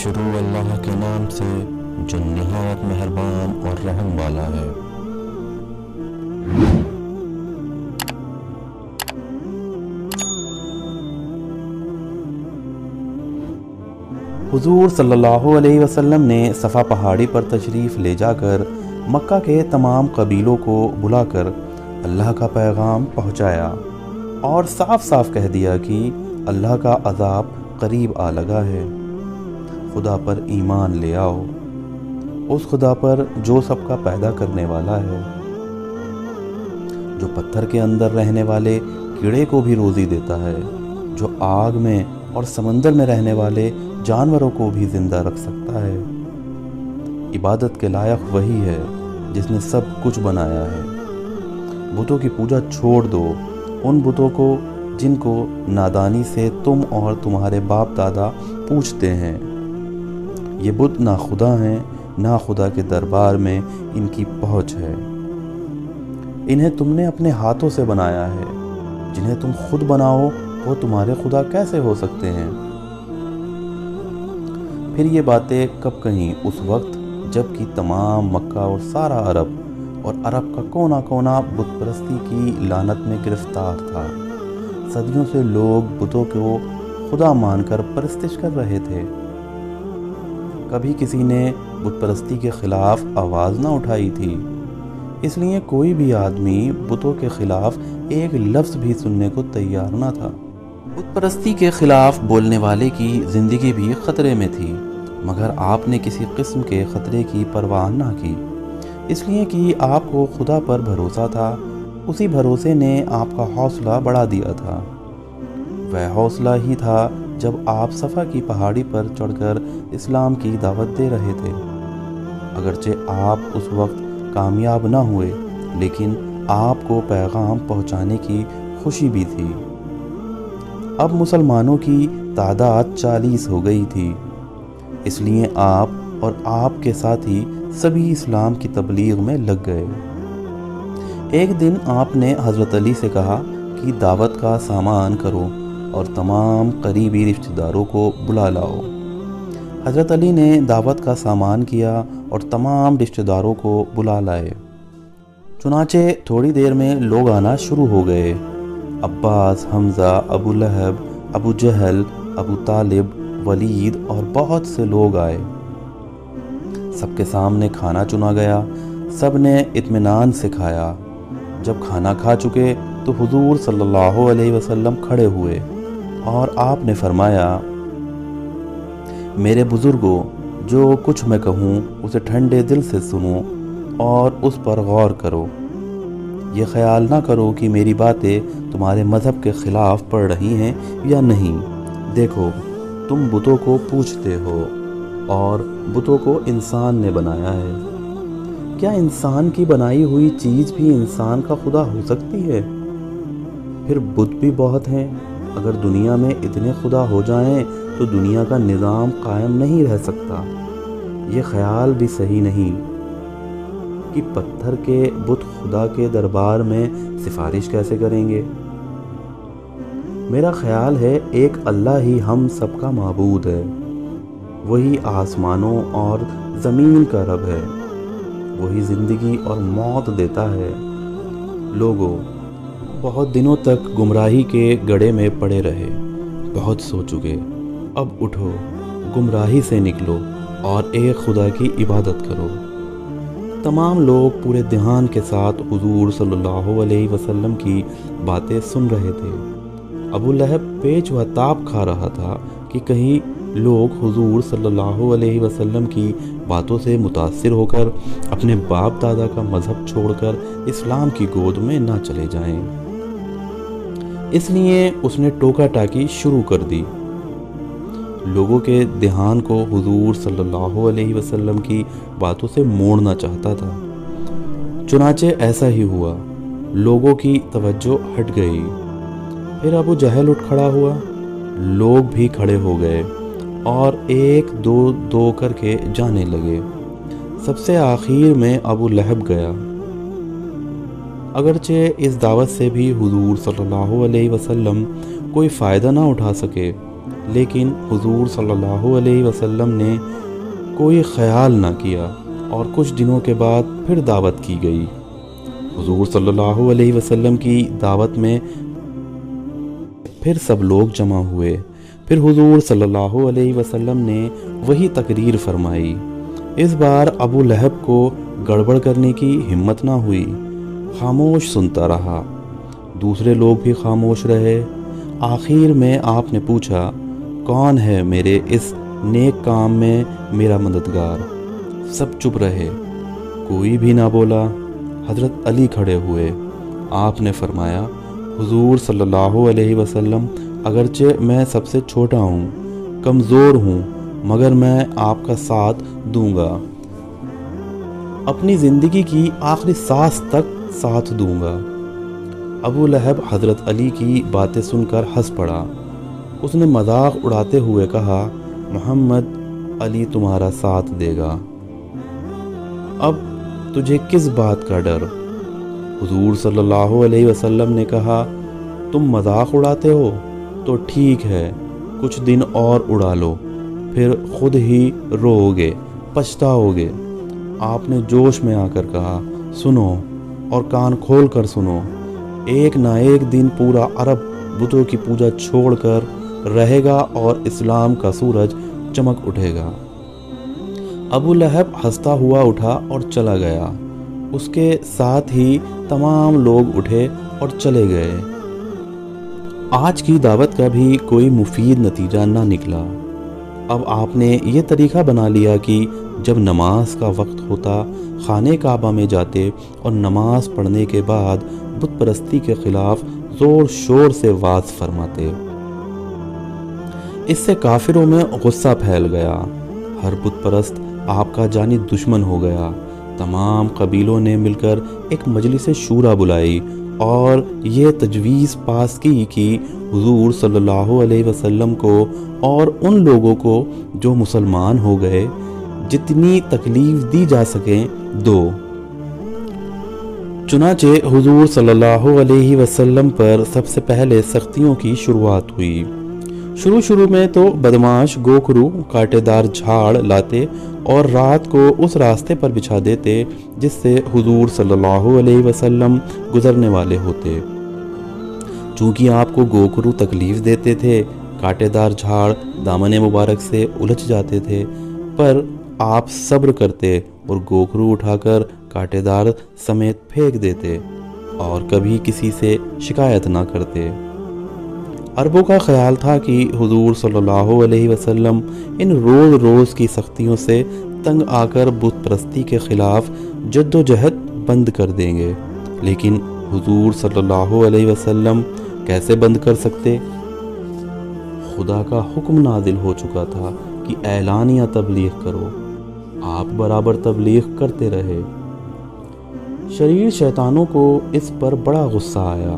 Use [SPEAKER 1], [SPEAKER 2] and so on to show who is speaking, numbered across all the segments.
[SPEAKER 1] شروع اللہ کے نام سے جو نہایت مہربان اور رحم والا ہے۔
[SPEAKER 2] حضور صلی اللہ علیہ وسلم نے صفا پہاڑی پر تشریف لے جا کر مکہ کے تمام قبیلوں کو بلا کر اللہ کا پیغام پہنچایا اور صاف صاف کہہ دیا کہ اللہ کا عذاب قریب آ لگا ہے، خدا پر ایمان لے آؤ، اس خدا پر جو سب کا پیدا کرنے والا ہے، جو پتھر کے اندر رہنے والے کیڑے کو بھی روزی دیتا ہے، جو آگ میں اور سمندر میں رہنے والے جانوروں کو بھی زندہ رکھ سکتا ہے۔ عبادت کے لائق وہی ہے جس نے سب کچھ بنایا ہے۔ بتوں کی پوجا چھوڑ دو، ان بتوں کو جن کو نادانی سے تم اور تمہارے باپ دادا پوجتے ہیں۔ یہ بت نہ خدا ہیں، نہ خدا کے دربار میں ان کی پہنچ ہے۔ انہیں تم نے اپنے ہاتھوں سے بنایا ہے، جنہیں تم خود بناؤ وہ تمہارے خدا کیسے ہو سکتے ہیں؟ پھر یہ باتیں کب کہیں؟ اس وقت جب کہ تمام مکہ اور سارا عرب اور عرب کا کونا کونا بت پرستی کی لعنت میں گرفتار تھا۔ صدیوں سے لوگ بتوں کو خدا مان کر پرستش کر رہے تھے۔ کبھی کسی نے بت پرستی کے خلاف آواز نہ اٹھائی تھی، اس لیے کوئی بھی آدمی بتوں کے خلاف ایک لفظ بھی سننے کو تیار نہ تھا۔ بت پرستی کے خلاف بولنے والے کی زندگی بھی خطرے میں تھی، مگر آپ نے کسی قسم کے خطرے کی پرواہ نہ کی، اس لیے کہ آپ کو خدا پر بھروسہ تھا۔ اسی بھروسے نے آپ کا حوصلہ بڑھا دیا تھا۔ وہ حوصلہ ہی تھا جب آپ صفا کی پہاڑی پر چڑھ کر اسلام کی دعوت دے رہے تھے۔ اگرچہ آپ اس وقت کامیاب نہ ہوئے، لیکن آپ کو پیغام پہنچانے کی خوشی بھی تھی۔ اب مسلمانوں کی تعداد 40 ہو گئی تھی، اس لیے آپ اور آپ کے ساتھی سبھی اسلام کی تبلیغ میں لگ گئے۔ ایک دن آپ نے حضرت علی سے کہا کہ دعوت کا سامان کرو اور تمام قریبی رشتہ داروں کو بلا لاؤ۔ حضرت علی نے دعوت کا سامان کیا اور تمام رشتہ داروں کو بلا لائے۔ چنانچہ تھوڑی دیر میں لوگ آنا شروع ہو گئے۔ عباس، حمزہ، ابو لہب، ابو جہل، ابو طالب، ولید اور بہت سے لوگ آئے۔ سب کے سامنے کھانا چنا گیا، سب نے اطمینان سے کھایا۔ جب کھانا کھا چکے تو حضور صلی اللہ علیہ وسلم کھڑے ہوئے اور آپ نے فرمایا، میرے بزرگوں، جو کچھ میں کہوں اسے ٹھنڈے دل سے سنو اور اس پر غور کرو۔ یہ خیال نہ کرو کہ میری باتیں تمہارے مذہب کے خلاف پڑ رہی ہیں یا نہیں۔ دیکھو، تم بتوں کو پوجتے ہو اور بتوں کو انسان نے بنایا ہے۔ کیا انسان کی بنائی ہوئی چیز بھی انسان کا خدا ہو سکتی ہے؟ پھر بت بھی بہت ہیں۔ اگر دنیا میں اتنے خدا ہو جائیں تو دنیا کا نظام قائم نہیں رہ سکتا۔ یہ خیال بھی صحیح نہیں کہ پتھر کے بت خدا کے دربار میں سفارش کیسے کریں گے۔ میرا خیال ہے ایک اللہ ہی ہم سب کا معبود ہے، وہی آسمانوں اور زمین کا رب ہے، وہی زندگی اور موت دیتا ہے۔ لوگوں، بہت دنوں تک گمراہی کے گڑھے میں پڑے رہے، بہت سو چکے، اب اٹھو، گمراہی سے نکلو اور ایک خدا کی عبادت کرو۔ تمام لوگ پورے دھیان کے ساتھ حضور صلی اللہ علیہ وسلم کی باتیں سن رہے تھے۔ ابو لہب پیچ و تاب کھا رہا تھا کہ کہیں لوگ حضور صلی اللہ علیہ وسلم کی باتوں سے متاثر ہو کر اپنے باپ دادا کا مذہب چھوڑ کر اسلام کی گود میں نہ چلے جائیں۔ اس لیے اس نے ٹوکا ٹاکی شروع کر دی۔ لوگوں کے دھیان کو حضور صلی اللہ علیہ وسلم کی باتوں سے موڑنا چاہتا تھا۔ چنانچہ ایسا ہی ہوا، لوگوں کی توجہ ہٹ گئی۔ پھر ابو جہل اٹھ کھڑا ہوا، لوگ بھی کھڑے ہو گئے اور ایک دو دو کر کے جانے لگے۔ سب سے آخر میں ابو لہب گیا۔ اگرچہ اس دعوت سے بھی حضور صلی اللہ علیہ وسلم کوئی فائدہ نہ اٹھا سکے، لیکن حضور صلی اللہ علیہ وسلم نے کوئی خیال نہ کیا اور کچھ دنوں کے بعد پھر دعوت کی گئی۔ حضور صلی اللہ علیہ وسلم کی دعوت میں پھر سب لوگ جمع ہوئے۔ پھر حضور صلی اللہ علیہ وسلم نے وہی تقریر فرمائی۔ اس بار ابو لہب کو گڑبڑ کرنے کی ہمت نہ ہوئی، خاموش سنتا رہا۔ دوسرے لوگ بھی خاموش رہے۔ آخر میں آپ نے پوچھا، کون ہے میرے اس نیک کام میں میرا مددگار؟ سب چپ رہے، کوئی بھی نہ بولا۔ حضرت علی کھڑے ہوئے۔ آپ نے فرمایا، حضور صلی اللہ علیہ وسلم، اگرچہ میں سب سے چھوٹا ہوں، کمزور ہوں، مگر میں آپ کا ساتھ دوں گا، اپنی زندگی کی آخری سانس تک ساتھ دوں گا۔ ابو لہب حضرت علی کی باتیں سن کر ہنس پڑا۔ اس نے مذاق اڑاتے ہوئے کہا، محمد، علی تمہارا ساتھ دے گا، اب تجھے کس بات کا ڈر؟ حضور صلی اللہ علیہ وسلم نے کہا، تم مذاق اڑاتے ہو تو ٹھیک ہے، کچھ دن اور اڑا لو، پھر خود ہی رو گے، پچھتاؤ گے۔ آپ نے جوش میں آ کر کہا، سنو اور کان کھول کر سنو، ایک نہ ایک دن پورا عرب بتوں کی پوجا چھوڑ کر رہے گا اور اسلام کا سورج چمک اٹھے گا۔ ابو لہب ہنستا ہوا اٹھا اور چلا گیا۔ اس کے ساتھ ہی تمام لوگ اٹھے اور چلے گئے۔ آج کی دعوت کا بھی کوئی مفید نتیجہ نہ نکلا۔ اب آپ نے یہ طریقہ بنا لیا کہ جب نماز کا وقت ہوتا، خانہ کعبہ میں جاتے اور نماز پڑھنے کے بعد بت پرستی کے خلاف زور شور سے وعظ فرماتے۔ اس سے کافروں میں غصہ پھیل گیا۔ ہر بت پرست آپ کا جانی دشمن ہو گیا۔ تمام قبیلوں نے مل کر ایک مجلس شورا بلائی اور یہ تجویز پاس کی کہ حضور صلی اللہ علیہ وسلم کو اور ان لوگوں کو جو مسلمان ہو گئے جتنی تکلیف دی جا سکیں دو۔ چنانچہ حضور صلی اللہ علیہ وسلم پر سب سے پہلے سختیوں کی شروعات ہوئی۔ شروع میں تو بدماش گوکھرو کانٹے دار جھاڑ لاتے اور رات کو اس راستے پر بچھا دیتے جس سے حضور صلی اللہ علیہ وسلم گزرنے والے ہوتے۔ چونکہ آپ کو گوکھرو تکلیف دیتے تھے، کانٹے دار جھاڑ دامن مبارک سے الجھ جاتے تھے، پر آپ صبر کرتے اور گوکھرو اٹھا کر کانٹے دار سمیت پھینک دیتے اور کبھی کسی سے شکایت نہ کرتے۔ عربوں کا خیال تھا کہ حضور صلی اللہ علیہ وسلم ان روز کی سختیوں سے تنگ آ کر بت پرستی کے خلاف جد و جہد بند کر دیں گے، لیکن حضور صلی اللہ علیہ وسلم کیسے بند کر سکتے؟ خدا کا حکم نازل ہو چکا تھا کہ اعلانیہ تبلیغ کرو۔ آپ برابر تبلیغ کرتے رہے۔ شریر شیطانوں کو اس پر بڑا غصہ آیا۔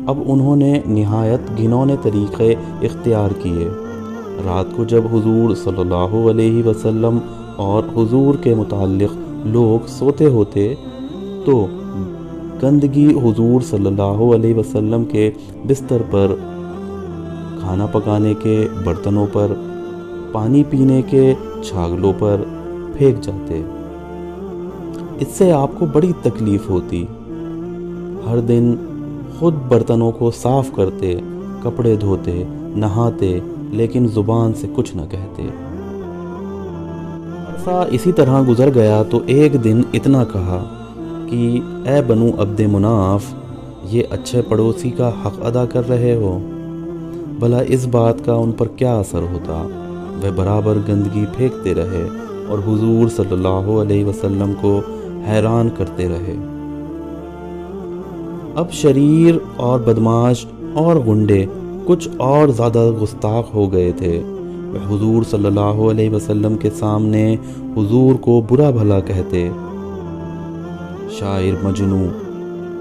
[SPEAKER 2] اب انہوں نے نہایت گھنونے طریقے اختیار کیے۔ رات کو جب حضور صلی اللہ علیہ وسلم اور حضور کے متعلق لوگ سوتے ہوتے تو گندگی حضور صلی اللہ علیہ وسلم کے بستر پر، کھانا پکانے کے برتنوں پر، پانی پینے کے چھاگلوں پر پھینک جاتے۔ اس سے آپ کو بڑی تکلیف ہوتی۔ ہر دن خود برتنوں کو صاف کرتے، کپڑے دھوتے، نہاتے، لیکن زبان سے کچھ نہ کہتے۔ عرصہ اسی طرح گزر گیا تو ایک دن اتنا کہا کہ اے بنو عبد مناف، یہ اچھے پڑوسی کا حق ادا کر رہے ہو، بھلا اس بات کا ان پر کیا اثر ہوتا؟ وہ برابر گندگی پھینکتے رہے اور حضور صلی اللہ علیہ وسلم کو حیران کرتے رہے۔ اب شریر اور بدماش اور گنڈے کچھ اور زیادہ گستاخ ہو گئے تھے۔ وہ حضور صلی اللہ علیہ وسلم کے سامنے حضور کو برا بھلا کہتے، شاعر، مجنوں،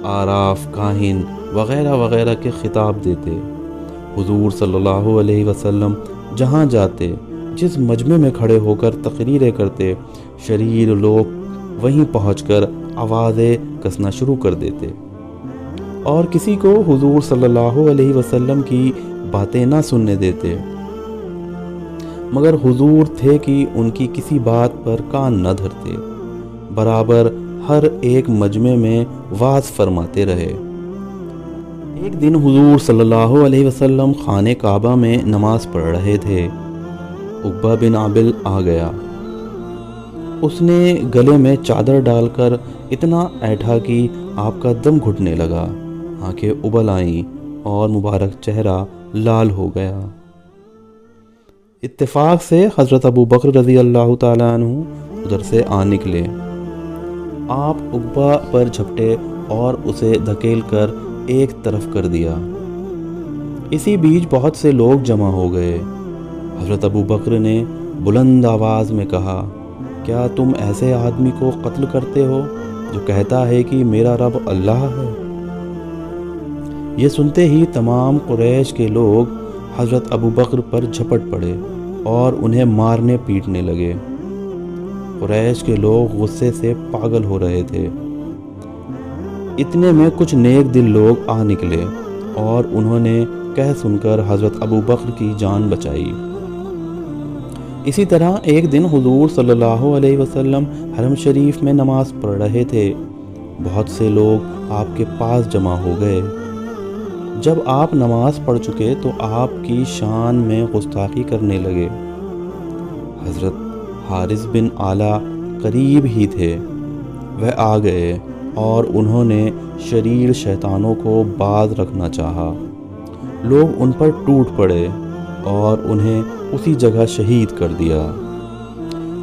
[SPEAKER 2] عراف، کاہن وغیرہ وغیرہ کے خطاب دیتے۔ حضور صلی اللہ علیہ وسلم جہاں جاتے، جس مجمع میں کھڑے ہو کر تقریریں کرتے، شریر لوگ وہیں پہنچ کر آوازیں کسنا شروع کر دیتے اور کسی کو حضور صلی اللہ علیہ وسلم کی باتیں نہ سننے دیتے۔ مگر حضور تھے کہ ان کی کسی بات پر کان نہ دھرتے، برابر ہر ایک مجمع میں وعظ فرماتے رہے۔ ایک دن حضور صلی اللہ علیہ وسلم خانہ کعبہ میں نماز پڑھ رہے تھے۔ عقبہ بن عابل آ گیا۔ اس نے گلے میں چادر ڈال کر اتنا ایٹھا کہ آپ کا دم گھٹنے لگا، آنکھیں ابل آئیں اور مبارک چہرہ لال ہو گیا۔ اتفاق سے حضرت ابو بکر رضی اللہ تعالیٰ عنہ ادھر سے آ نکلے۔ آپ عقبہ پر جھپٹے اور اسے دھکیل کر ایک طرف کر دیا۔ اسی بیچ بہت سے لوگ جمع ہو گئے۔ حضرت ابو بکر نے بلند آواز میں کہا، کیا تم ایسے آدمی کو قتل کرتے ہو جو کہتا ہے کہ میرا رب اللہ ہے؟ یہ سنتے ہی تمام قریش کے لوگ حضرت ابو بکر پر جھپٹ پڑے اور انہیں مارنے پیٹنے لگے۔ قریش کے لوگ غصے سے پاگل ہو رہے تھے۔ اتنے میں کچھ نیک دل لوگ آ نکلے اور انہوں نے کہہ سن کر حضرت ابو بکر کی جان بچائی۔ اسی طرح ایک دن حضور صلی اللہ علیہ وسلم حرم شریف میں نماز پڑھ رہے تھے۔ بہت سے لوگ آپ کے پاس جمع ہو گئے۔ جب آپ نماز پڑھ چکے تو آپ کی شان میں گستاخی کرنے لگے۔ حضرت حارث بن اعلیٰ قریب ہی تھے، وہ آ گئے اور انہوں نے شریر شیطانوں کو باز رکھنا چاہا۔ لوگ ان پر ٹوٹ پڑے اور انہیں اسی جگہ شہید کر دیا۔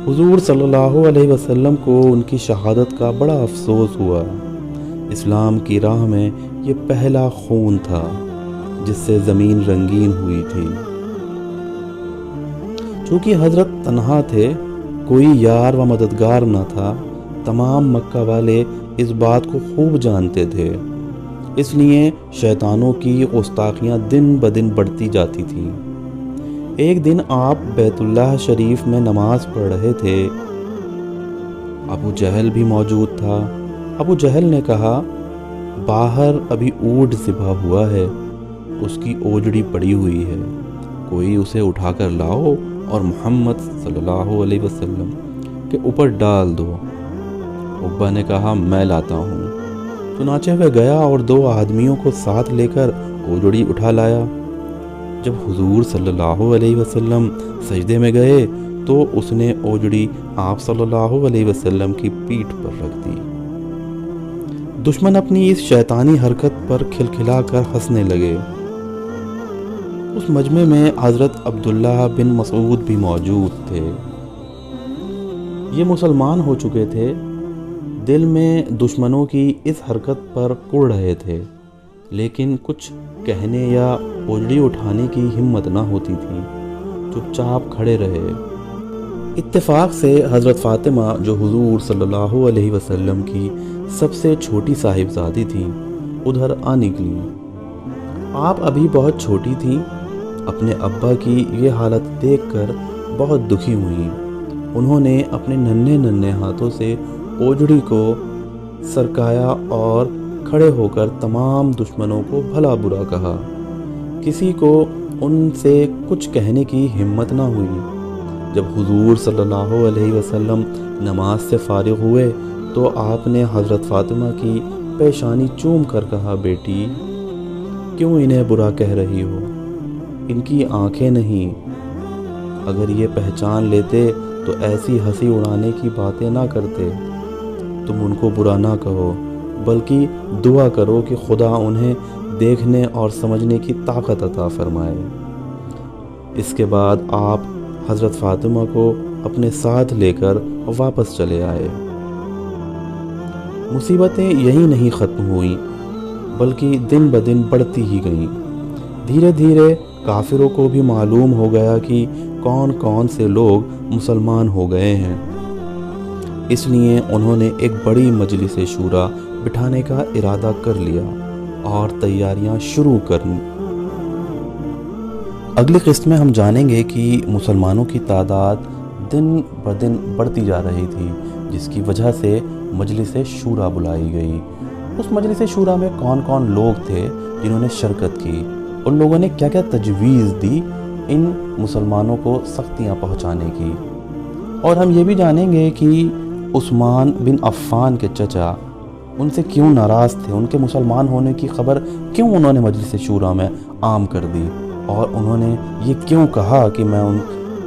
[SPEAKER 2] حضور صلی اللہ علیہ وسلم کو ان کی شہادت کا بڑا افسوس ہوا۔ اسلام کی راہ میں یہ پہلا خون تھا جس سے زمین رنگین ہوئی تھی۔ چونکہ حضرت تنہا تھے، کوئی یار و مددگار نہ تھا، تمام مکہ والے اس بات کو خوب جانتے تھے، اس لیے شیطانوں کی گستاخیاں دن بدن بڑھتی جاتی تھیں۔ ایک دن آپ بیت اللہ شریف میں نماز پڑھ رہے تھے۔ ابو جہل بھی موجود تھا۔ ابو جہل نے کہا، باہر ابھی اونٹ ذبح ہوا ہے، اس کی اوجڑی پڑی ہوئی ہے، کوئی اسے اٹھا کر لاؤ اور محمد صلی اللہ علیہ وسلم کے اوپر ڈال دو۔ عقبہ نے کہا، میں لاتا ہوں۔ چنانچہ وہ گیا اور 2 آدمیوں کو ساتھ لے کر اوجڑی اٹھا لایا۔ جب حضور صلی اللہ علیہ وسلم سجدے میں گئے تو اس نے اوجڑی آپ صلی اللہ علیہ وسلم کی پیٹھ پر رکھ دی۔ دشمن اپنی اس شیطانی حرکت پر کھلکھلا کر ہنسنے لگے۔ اس مجمع میں حضرت عبداللہ بن مسعود بھی موجود تھے۔ یہ مسلمان ہو چکے تھے، دل میں دشمنوں کی اس حرکت پر کڑ رہے تھے، لیکن کچھ کہنے یا اوجڑی اٹھانے کی ہمت نہ ہوتی تھی، چپ چاپ کھڑے رہے۔ اتفاق سے حضرت فاطمہ جو حضور صلی اللہ علیہ وسلم کی سب سے چھوٹی صاحبزادی تھیں، ادھر آ نکلی۔ آپ ابھی بہت چھوٹی تھیں، اپنے ابا کی یہ حالت دیکھ کر بہت دکھی ہوئیں۔ انہوں نے اپنے ننھے ننھے ہاتھوں سے اوجڑی کو سرکایا اور کھڑے ہو کر تمام دشمنوں کو بھلا برا کہا۔ کسی کو ان سے کچھ کہنے کی ہمت نہ ہوئی۔ جب حضور صلی اللہ علیہ وسلم نماز سے فارغ ہوئے تو آپ نے حضرت فاطمہ کی پیشانی چوم کر کہا، بیٹی کیوں انہیں برا کہہ رہی ہو؟ ان کی آنکھیں نہیں، اگر یہ پہچان لیتے تو ایسی ہنسی اڑانے کی باتیں نہ کرتے۔ تم ان کو برا نہ کہو، بلکہ دعا کرو کہ خدا انہیں دیکھنے اور سمجھنے کی طاقت عطا فرمائے۔ اس کے بعد آپ حضرت فاطمہ کو اپنے ساتھ لے کر واپس چلے آئے۔ مصیبتیں یہی نہیں ختم ہوئیں، بلکہ دن بدن بڑھتی ہی گئیں۔ دھیرے دھیرے کافروں کو بھی معلوم ہو گیا کہ کون کون سے لوگ مسلمان ہو گئے ہیں، اس لیے انہوں نے ایک بڑی مجلس شورا بٹھانے کا ارادہ کر لیا اور تیاریاں شروع کریں۔ اگلی قسط میں ہم جانیں گے کہ مسلمانوں کی تعداد دن بدن بڑھتی جا رہی تھی، جس کی وجہ سے مجلس شورا بلائی گئی۔ اس مجلس شورا میں کون کون لوگ تھے جنہوں نے شرکت کی، ان لوگوں نے کیا کیا تجویز دی ان مسلمانوں کو سختیاں پہنچانے کی۔ اور ہم یہ بھی جانیں گے کہ عثمان بن عفان کے چچا ان سے کیوں ناراض تھے، ان کے مسلمان ہونے کی خبر کیوں انہوں نے مجلس شورا میں عام کر دی، اور انہوں نے یہ کیوں کہا کہ میں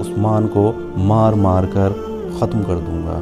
[SPEAKER 2] عثمان کو مار مار کر ختم کر دوں گا۔